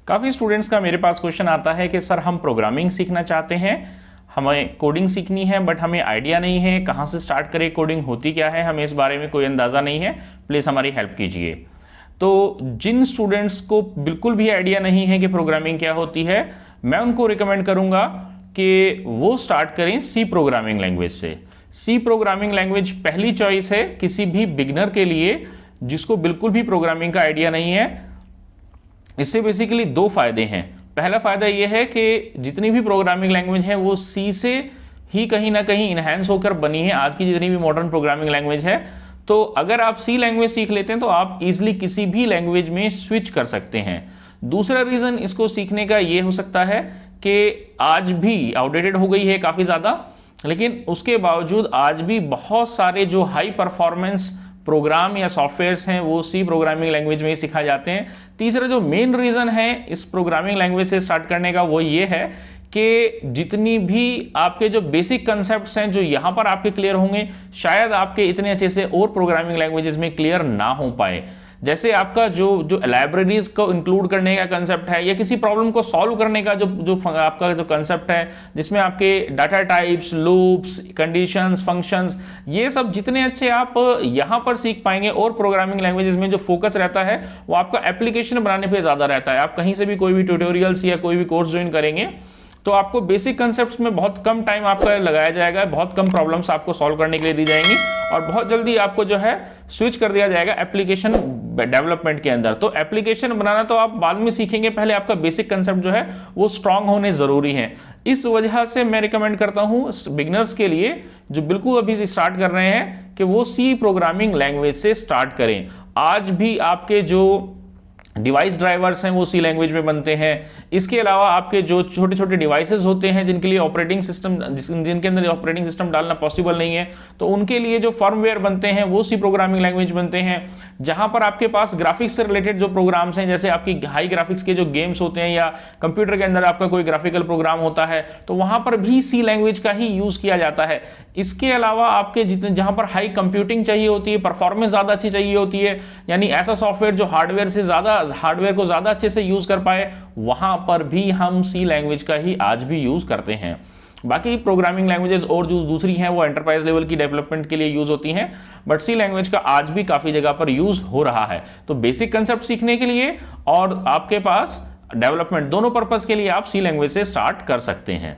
काफ़ी स्टूडेंट्स का मेरे पास क्वेश्चन आता है कि सर हम प्रोग्रामिंग सीखना चाहते हैं, हमें कोडिंग सीखनी है, बट हमें आइडिया नहीं है कहाँ से स्टार्ट करें, कोडिंग होती क्या है, हमें इस बारे में कोई अंदाज़ा नहीं है, प्लीज़ हमारी हेल्प कीजिए। तो जिन स्टूडेंट्स को बिल्कुल भी आइडिया नहीं है कि प्रोग्रामिंग क्या होती है, मैं उनको रिकमेंड करूंगा कि वो स्टार्ट करें सी प्रोग्रामिंग लैंग्वेज से। सी प्रोग्रामिंग लैंग्वेज पहली चॉइस है किसी भी बिगनर के लिए जिसको बिल्कुल भी प्रोग्रामिंग का आइडिया नहीं है। इससे बेसिकली दो फायदे हैं। पहला फायदा यह है कि जितनी भी प्रोग्रामिंग लैंग्वेज है वो सी से ही कहीं ना कहीं इनहेंस होकर बनी है। आज की जितनी भी मॉडर्न प्रोग्रामिंग लैंग्वेज है, तो अगर आप सी लैंग्वेज सीख लेते हैं तो आप इजीली किसी भी लैंग्वेज में स्विच कर सकते हैं। दूसरा रीजन इसको सीखने का ये हो सकता है कि आज भी आउटडेटेड हो गई है काफी ज्यादा, लेकिन उसके बावजूद आज भी बहुत सारे जो हाई परफॉर्मेंस प्रोग्राम या सॉफ्टवेयर्स हैं वो सी प्रोग्रामिंग लैंग्वेज में ही सिखाए जाते हैं। तीसरा जो मेन रीजन है इस प्रोग्रामिंग लैंग्वेज से स्टार्ट करने का वो ये है कि जितनी भी आपके जो बेसिक कंसेप्ट्स हैं जो यहां पर आपके क्लियर होंगे, शायद आपके इतने अच्छे से और प्रोग्रामिंग लैंग्वेजेस में क्लियर ना हो पाए। जैसे आपका जो लाइब्रेरीज को इंक्लूड करने का कंसेप्ट है या किसी प्रॉब्लम को सॉल्व करने का जो आपका जो कंसेप्ट है, जिसमें आपके data types, loops, conditions, functions, ये सब जितने अच्छे आप यहां पर सीख पाएंगे और प्रोग्रामिंग लैंग्वेजेस में जो फोकस रहता है वो आपका एप्लीकेशन बनाने पे ज्यादा रहता है। आप कहीं से भी कोई भी ट्यूटोरियल्स या कोई भी कोर्स ज्वाइन करेंगे तो आपको बेसिक कंसेप्ट्स में बहुत कम टाइम आपका लगाया जाएगा, बहुत कम प्रॉब्लम्स आपको सॉल्व करने के लिए दी जाएंगी और बहुत जल्दी आपको जो है स्विच कर दिया जाएगा एप्लीकेशन डेवलपमेंट के अंदर। तो एप्लीकेशन बनाना तो आप बाद में सीखेंगे, पहले आपका बेसिक कंसेप्ट जो है वो स्ट्रांग होने जरूरी है। इस वजह से मैं रिकमेंड करता हूं बिगिनर्स के लिए जो बिल्कुल अभी स्टार्ट कर रहे हैं कि वो सी प्रोग्रामिंग लैंग्वेज से स्टार्ट करें। आज भी आपके जो डिवाइस ड्राइवर्स हैं वो सी लैंग्वेज में बनते हैं। इसके अलावा आपके जो छोटे छोटे डिवाइसेस होते हैं जिनके लिए ऑपरेटिंग सिस्टम जिनके अंदर ऑपरेटिंग सिस्टम डालना पॉसिबल नहीं है, तो उनके लिए जो फर्मवेयर बनते हैं वो सी प्रोग्रामिंग लैंग्वेज बनते हैं। जहां पर आपके पास ग्राफिक्स से रिलेटेड जो प्रोग्राम्स हैं, जैसे आपकी हाई ग्राफिक्स के जो गेम्स होते हैं या कंप्यूटर के अंदर आपका कोई ग्राफिकल प्रोग्राम होता है, तो वहां पर भी सी लैंग्वेज का ही यूज किया जाता है। इसके अलावा आपके जितने जहां पर हाई कंप्यूटिंग चाहिए होती है, परफॉर्मेंस ज्यादा अच्छी चाहिए होती है, यानी ऐसा सॉफ्टवेयर जो हार्डवेयर को ज्यादा अच्छे से यूज कर पाए, वहां पर भी हम सी लैंग्वेज का ही आज भी यूज करते हैं। बाकी प्रोग्रामिंग लैंग्वेजेस और जो दूसरी हैं वो एंटरप्राइज लेवल की डेवलपमेंट के लिए यूज होती हैं, बट सी लैंग्वेज का आज भी काफी जगह पर यूज हो रहा है। तो बेसिक कंसेप्ट सीखने के लिए और आपके पास डेवलपमेंट दोनों पर्पस के लिए आप सी लैंग्वेज से स्टार्ट कर सकते हैं।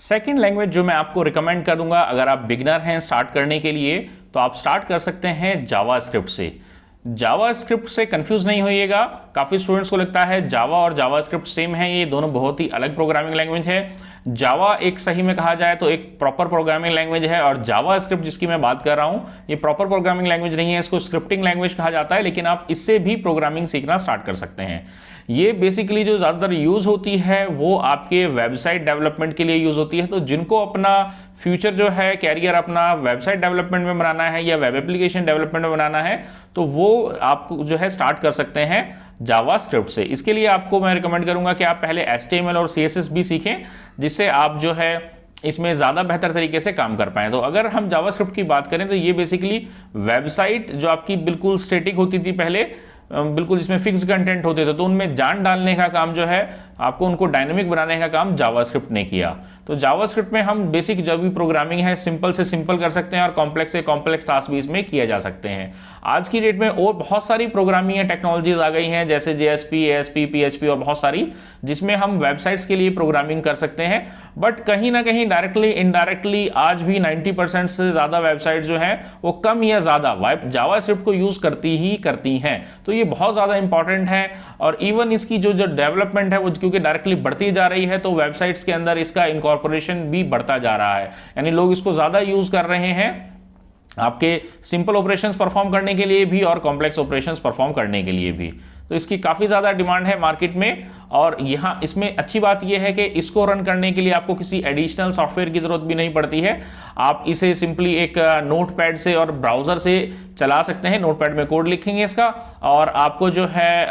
सेकेंड लैंग्वेज जो मैं आपको रिकमेंड करूंगा अगर आप बिगिनर हैं स्टार्ट करने के लिए, तो आप स्टार्ट कर सकते हैं जावास्क्रिप्ट से। जावास्क्रिप्ट से कंफ्यूज नहीं होइएगा, काफी स्टूडेंट्स को लगता है जावा और जावास्क्रिप्ट सेम है, ये दोनों बहुत ही अलग प्रोग्रामिंग लैंग्वेज है। जावा एक सही में कहा जाए तो एक प्रॉपर प्रोग्रामिंग लैंग्वेज है और जावास्क्रिप्ट जिसकी मैं बात कर रहा हूं ये प्रॉपर प्रोग्रामिंग लैंग्वेज नहीं है, इसको स्क्रिप्टिंग लैंग्वेज कहा जाता है, लेकिन आप इससे भी प्रोग्रामिंग सीखना स्टार्ट कर सकते हैं। ये बेसिकली जो ज्यादातर यूज होती है वो आपके वेबसाइट डेवलपमेंट के लिए यूज होती है। तो जिनको अपना फ्यूचर जो है कैरियर अपना वेबसाइट डेवलपमेंट में बनाना है या वेब एप्लीकेशन डेवलपमेंट में बनाना है, तो वो आप जो है स्टार्ट कर सकते हैं जावास्क्रिप्ट से। इसके लिए आपको मैं रिकमेंड करूंगा कि आप पहले HTML और CSS भी सीखें, जिससे आप जो है इसमें ज्यादा बेहतर तरीके से काम कर पाए। तो अगर हम जावास्क्रिप्ट की बात करें तो ये बेसिकली वेबसाइट जो आपकी बिल्कुल स्टैटिक होती थी पहले, बिल्कुल जिसमें फिक्स कंटेंट होते थे, तो उनमें जान डालने का काम जो है आपको उनको डायनेमिक बनाने का काम जावास्क्रिप्ट ने किया। तो जावास्क्रिप्ट में हम बेसिक जो भी प्रोग्रामिंग है सिंपल से सिंपल कर सकते हैं और कॉम्प्लेक्स से कॉम्प्लेक्स टास्क भी इसमें किया जा सकते हैं। आज की डेट में और बहुत सारी प्रोग्रामिंग टेक्नोलॉजीज आ गई हैं, जैसे JSP, ASP, PHP और बहुत सारी, जिसमें हम वेबसाइट्स के लिए प्रोग्रामिंग कर सकते हैं। बट कहीं ना कहीं डायरेक्टली इनडायरेक्टली आज भी 90% से ज्यादा वेबसाइट जो है वो कम या ज्यादा जावास्क्रिप्ट को यूज करती हैं। तो ये बहुत ज्यादा इंपॉर्टेंट है और इवन इसकी जो डेवलपमेंट है वो क्योंकि डायरेक्टली बढ़ती जा रही है, तो वेबसाइट्स के अंदर इसका इनकॉर्पोरेशन भी बढ़ता जा रहा है, यानी लोग इसको ज्यादा यूज कर रहे हैं आपके सिंपल ऑपरेशंस परफॉर्म करने के लिए भी और कॉम्प्लेक्स ऑपरेशंस परफॉर्म करने के लिए भी। तो इसकी काफी ज्यादा डिमांड है मार्केट में। और यहाँ इसमें अच्छी बात यह है कि इसको रन करने के लिए आपको किसी एडिशनल सॉफ्टवेयर की जरूरत भी नहीं पड़ती है। आप इसे सिंपली एक नोटपैड से और ब्राउजर से चला सकते हैं। नोटपैड में कोड लिखेंगे इसका और आपको जो है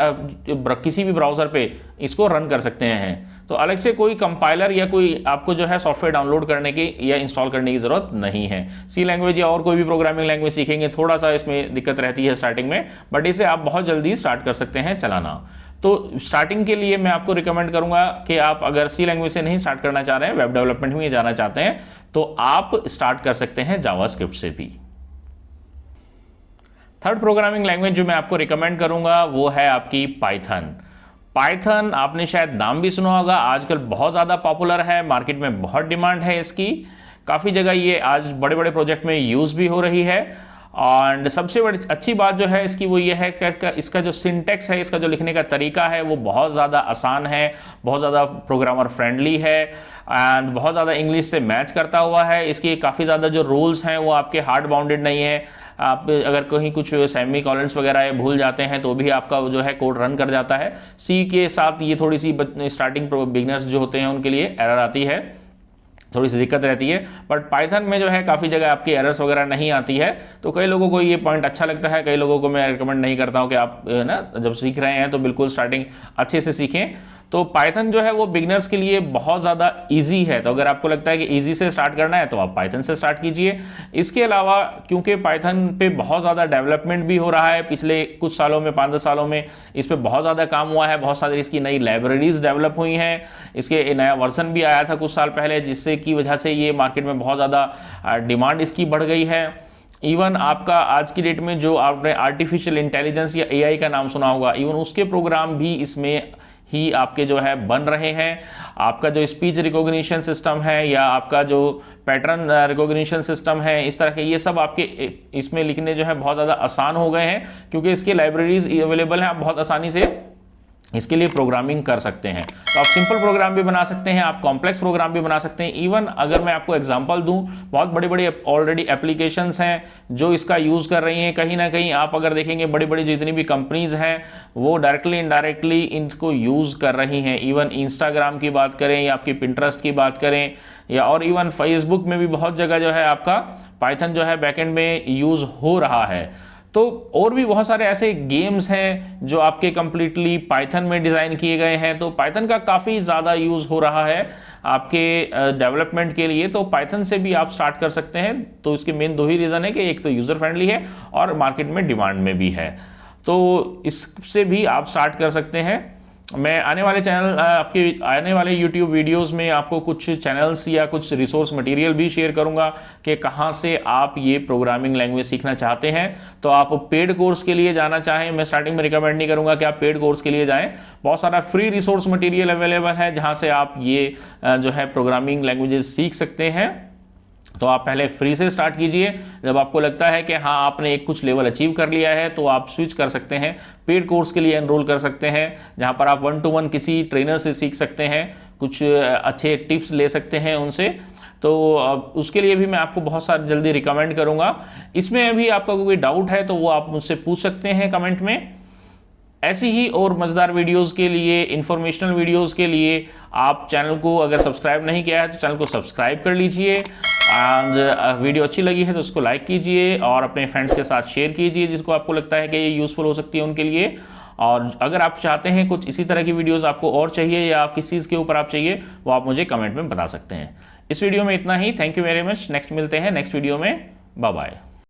किसी भी ब्राउजर पे इसको रन कर सकते हैं। तो अलग से कोई कंपाइलर या कोई आपको जो है सॉफ्टवेयर डाउनलोड करने की या इंस्टॉल करने की जरूरत नहीं है। सी लैंग्वेज या और कोई भी प्रोग्रामिंग लैंग्वेज सीखेंगे थोड़ा सा इसमें दिक्कत रहती है स्टार्टिंग में, बट इसे आप बहुत जल्दी स्टार्ट कर सकते हैं चलाना। तो स्टार्टिंग के लिए मैं आपको रिकमेंड करूंगा कि आप अगर सी लैंग्वेज से नहीं स्टार्ट करना चाह रहे हैं, वेब डेवलपमेंट में जाना चाहते हैं, तो आप स्टार्ट कर सकते हैं जावास्क्रिप्ट से भी। थर्ड प्रोग्रामिंग लैंग्वेज जो मैं आपको रिकमेंड करूंगा वो है आपकी पाइथन। पाइथन आपने शायद नाम भी सुना होगा, आजकल बहुत ज़्यादा पॉपुलर है, मार्केट में बहुत डिमांड है इसकी, काफ़ी जगह ये आज बड़े बड़े प्रोजेक्ट में यूज़ भी हो रही है। और सबसे बड़ी अच्छी बात जो है इसकी वो ये है कि इसका जो सिंटेक्स है, इसका जो लिखने का तरीका है वो बहुत ज़्यादा आसान है, बहुत ज़्यादा प्रोग्रामर फ्रेंडली है एंड बहुत ज़्यादा इंग्लिश से मैच करता हुआ है। इसकी काफ़ी ज़्यादा जो रूल्स हैं वो आपके हार्ड बाउंडेड नहीं है, आप अगर कहीं कुछ सेमी कॉलन्स वगैरह भूल जाते हैं तो भी आपका जो है कोड रन कर जाता है। सी के साथ ये थोड़ी सी स्टार्टिंग बिगिनर्स जो होते हैं उनके लिए एरर आती है, थोड़ी सी दिक्कत रहती है, बट पाइथन में जो है काफ़ी जगह आपकी एरर्स वगैरह नहीं आती है। तो कई लोगों को ये पॉइंट अच्छा लगता है, कई लोगों को मैं रिकमेंड नहीं करता हूँ कि आप ना जब सीख रहे हैं तो बिल्कुल स्टार्टिंग अच्छे से सीखें। तो पाइथन जो है वो बिगनर्स के लिए बहुत ज़्यादा इजी है, तो अगर आपको लगता है कि इजी से स्टार्ट करना है तो आप पाइथन से स्टार्ट कीजिए। इसके अलावा क्योंकि पाइथन पे बहुत ज़्यादा डेवलपमेंट भी हो रहा है पिछले कुछ सालों में, 5-10 सालों में इस पर बहुत ज़्यादा काम हुआ है, बहुत सारी इसकी नई लाइब्रेरीज डेवलप हुई हैं, इसके नया वर्जन भी आया था कुछ साल पहले, जिससे की वजह से ये मार्केट में बहुत ज़्यादा डिमांड इसकी बढ़ गई है। इवन आपका आज की डेट में जो आपने आर्टिफिशियल इंटेलिजेंस या एआई का नाम सुना होगा, इवन उसके प्रोग्राम भी इसमें ही आपके जो है बन रहे हैं। आपका जो स्पीच रिकॉग्निशन सिस्टम है या आपका जो पैटर्न रिकॉग्निशन सिस्टम है, इस तरह के ये सब आपके इसमें लिखने जो है बहुत ज़्यादा आसान हो गए हैं, क्योंकि इसके लाइब्रेरीज अवेलेबल हैं, आप बहुत आसानी से इसके लिए प्रोग्रामिंग कर सकते हैं। तो आप सिंपल प्रोग्राम भी बना सकते हैं, आप कॉम्प्लेक्स प्रोग्राम भी बना सकते हैं। इवन अगर मैं आपको एग्जांपल दूं, बहुत बड़ी बड़ी ऑलरेडी एप्लीकेशंस हैं जो इसका यूज़ कर रही हैं। कहीं ना कहीं आप अगर देखेंगे बड़ी बड़ी जितनी भी कंपनीज हैं वो डायरेक्टली इनडायरेक्टली इनको यूज़ कर रही हैं। इवन इंस्टाग्राम की बात करें या आपकी पिंटरेस्ट की बात करें या और इवन फेसबुक में भी बहुत जगह जो है आपका पाइथन जो है बैकएंड में यूज़ हो रहा है। तो और भी बहुत सारे ऐसे गेम्स हैं जो आपके कंप्लीटली पाइथन में डिज़ाइन किए गए हैं। तो पाइथन का काफ़ी ज़्यादा यूज़ हो रहा है आपके डेवलपमेंट के लिए, तो पाइथन से भी आप स्टार्ट कर सकते हैं। तो इसके मेन दो ही रीज़न है कि एक तो यूज़र फ्रेंडली है और मार्केट में डिमांड में भी है, तो इससे भी आप स्टार्ट कर सकते हैं। मैं आने वाले चैनल आपके आने वाले YouTube वीडियोस में आपको कुछ चैनल्स या कुछ रिसोर्स मटेरियल भी शेयर करूंगा कि कहां से आप ये प्रोग्रामिंग लैंग्वेज सीखना चाहते हैं। तो आप पेड कोर्स के लिए जाना चाहें, मैं स्टार्टिंग में रिकमेंड नहीं करूंगा कि आप पेड कोर्स के लिए जाएं। बहुत सारा फ्री रिसोर्स मटेरियल अवेलेबल है जहां से आप ये जो है प्रोग्रामिंग लैंग्वेजेस सीख सकते हैं। तो आप पहले फ्री से स्टार्ट कीजिए, जब आपको लगता है कि हाँ आपने एक कुछ लेवल अचीव कर लिया है तो आप स्विच कर सकते हैं, पेड कोर्स के लिए एनरोल कर सकते हैं, जहाँ पर आप 1-to-1 किसी ट्रेनर से सीख सकते हैं, कुछ अच्छे टिप्स ले सकते हैं उनसे। तो उसके लिए भी मैं आपको बहुत सारा जल्दी रिकमेंड करूँगा। इसमें भी आपका कोई डाउट है तो वो आप मुझसे पूछ सकते हैं कमेंट में। ऐसी ही और मज़ेदार वीडियोस के लिए, इंफॉर्मेशनल वीडियोस के लिए आप चैनल को अगर सब्सक्राइब नहीं किया है तो चैनल को सब्सक्राइब कर लीजिए। एंड वीडियो अच्छी लगी है तो उसको लाइक कीजिए और अपने फ्रेंड्स के साथ शेयर कीजिए जिसको आपको लगता है कि ये यूज़फुल हो सकती है उनके लिए। और अगर आप चाहते हैं कुछ इसी तरह की वीडियोस आपको और चाहिए या किस चीज़ के ऊपर आप चाहिए वो आप मुझे कमेंट में बता सकते हैं। इस वीडियो में इतना ही। Thank you very much. Next मिलते हैं नेक्स्ट वीडियो में। Bye bye.